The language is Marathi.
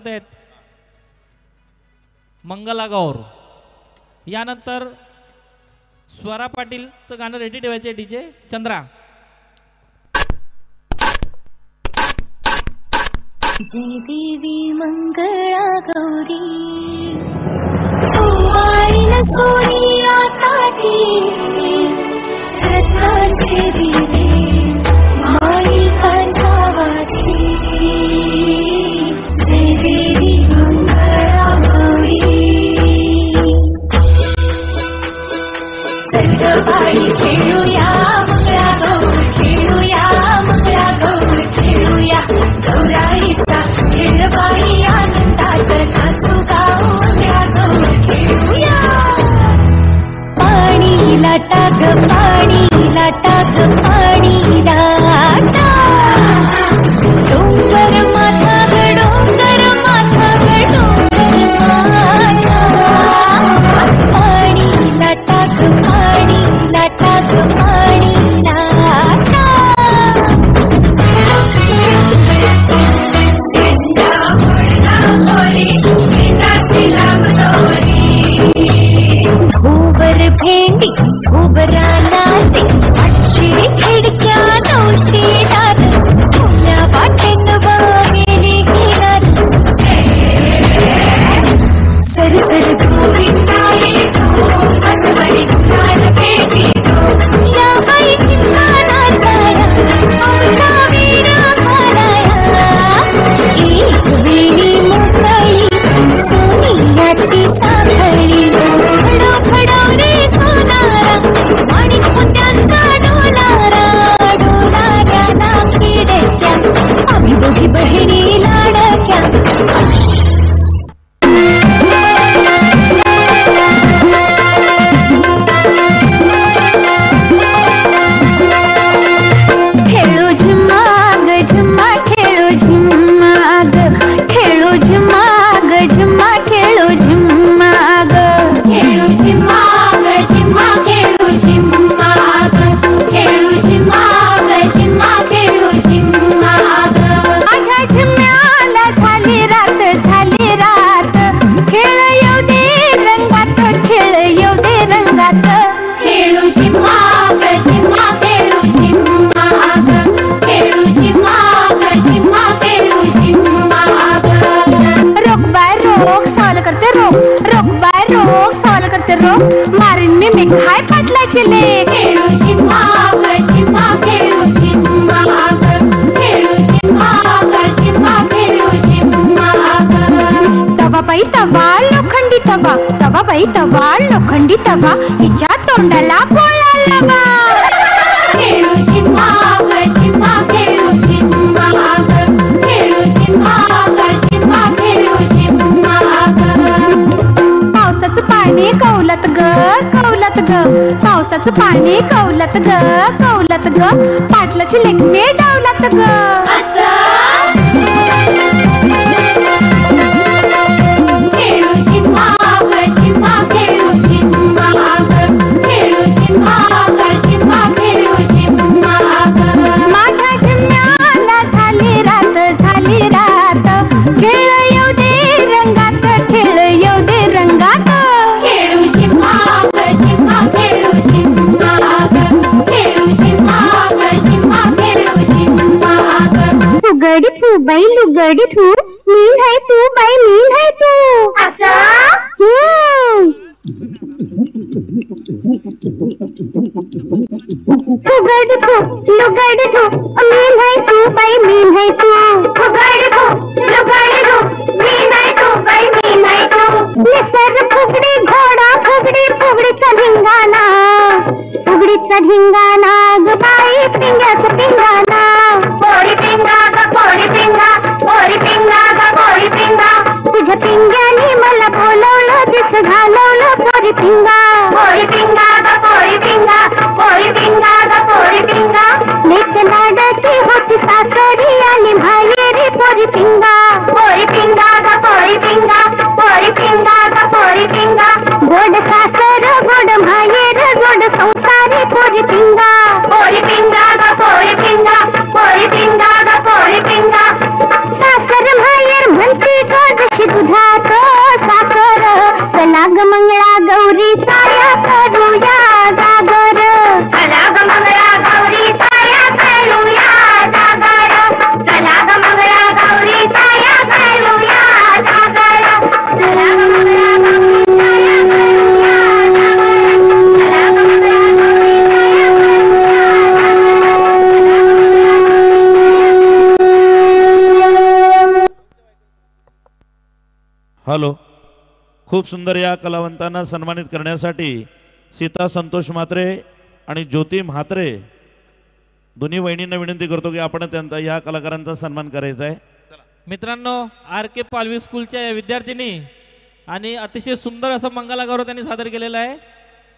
करतायत मंगला गौर. यानंतर स्वरा पाटीलचं गाणं रेडी ठेवायचे डीजे चंद्रा. जय देवी मंगळा गौरी कुमारीन सोनिया ताटी रत्नाचे दिवे माणिकांच्या वाटी. जय देवी मंगळा गौरी चंद्रबाई खेळूया मंगळा गौर खेळूया मंगळा गौर खेळूया गौराईचा खेळबाई आनंदात नाचू गाऊ मंगळा गौर खेळूया. पाणी लाटा ग पाणी लाटा ग पाणी लाटा डोंगर माथा ग डोंगर माथा ग डोंगर माथा. पाणी लाटा ग पाणी लाटा ग पाणी लाटा. भोवर भेंडी भोवरा नाचे आठशे खिडक्या 900 दार पुण्या वाटेन वागेली किनार. सरसर गोविंदा येतो आजवरी गुलाल भेटी तो या बाई नाचाया आमच्या वीरा घालाया. एक वेळी मोकळी सोनियाची साखळी फडो फडो रे सोनारा माणिक मोत्यांचा डोलारा डोलाऱ्या ना किडक्या आम्ही दोघी बहिणी लाडक्या. खेळो झुम्मा ग झुम्मा खेळो झुम्मा ग खेळो झुम्मा ग झुम्मा खेळो झुम्मा ग खेळो झुम्मा ग झुम्मा खेळो झुम्मा ग खेळो झुम्मा ग झुम्मा खेळो झुम्मा ग. माझ्या झुम्म्याला झाली रात खेळ येऊ दे रंगात खेळ येऊ दे रंगात. खेळो झुम्मा ग झुम्मा खेळो झुम्मा ग खेळो झुम्मा ग झुम्मा खेळो झुम्मा ग. रोक बाय रोक सवाल करते रोक बाय रोक सवाल करते रोक मारीन मी मेघ हाय पाटलाचे ले. खेळो झुम्मा ग झुम्मा खेळो झुम्मा ग खेळो झुम्मा ग झुम्मा खेळो झुम्मा ग. तवा बाई तवा लोखंडी तवा तवा बाई तवा लोखंडी तवा हिच्या तोंडाला पोळा लावा. खेळो झुम्मा ग झुम्मा खेळो झुम्मा ग खेळो झुम्मा ग झुम्मा खेळो झुम्मा ग. पावसाचं पाणी कौलात ग पावसाचं पाणी कौलात ग पाटलाची लेखणे डावलात ग. खेळो झुम्मा ग झुम्मा खेळो झुम्मा ग खेळो झुम्मा ग झुम्मा खेळो झुम्मा ग. माझ्या झुम्म्याला झाली रात खेळ येऊ दे रंगात खेळ येऊ दे रंगात. खेळो झुम्मा ग झुम्मा खेळो झुम्मा ग खेळो झुम्मा ग झुम्मा खेळो झुम्मा ग. लुगडी तू बाई लुगडी तू मीन है तू बाई मीन है तू. लुगडी तू मीन है तू बाई मीन है तू. लुगडी तू मीन है तू बाई मीन है तू. निसर्ग फुगडी घोडा फुगडीचा धिंगाणा ग बाई पिंग्याचा पिंगाणा. पोरी पिंगा ग पोरी पिंगा ग पोरी पिंगा. तुझ्या पिंग्यानी मला बोलवलं दिस घालवलं पोरी पिंगा ग पोरी पिंगा ग पोरी पिंगा. लेक लाडकी होती सासरी आणि माहेरी पोरी पिंगा ग पोरी पिंगा ग पोरी पिंगा. गोड सासर गोड माहेर गोड संसारी पोरी पिंगा ग मंगळा गौरी साया करूया जागर चला ग मंगळा गौरी साया करूया जागर चला ग मंगळा गौरी साया करूया जागर चला ग मंगळा गौरी साया करूया जागर चला ग मंगळा गौरी हॅलो. खूप सुंदर या कलावंतांना सन्मानित करण्यासाठी सीता संतोष म्हात्रे आणि ज्योती म्हात्रे दोन्ही वहिनींना विनंती करतो की आपण त्यांचा या कलाकारांचा सन्मान करायचा आहे. मित्रांनो, आर के पालवी स्कूलच्या या विद्यार्थिनी आणि अतिशय सुंदर असं मंगलागौरव त्यांनी सादर केलेला आहे.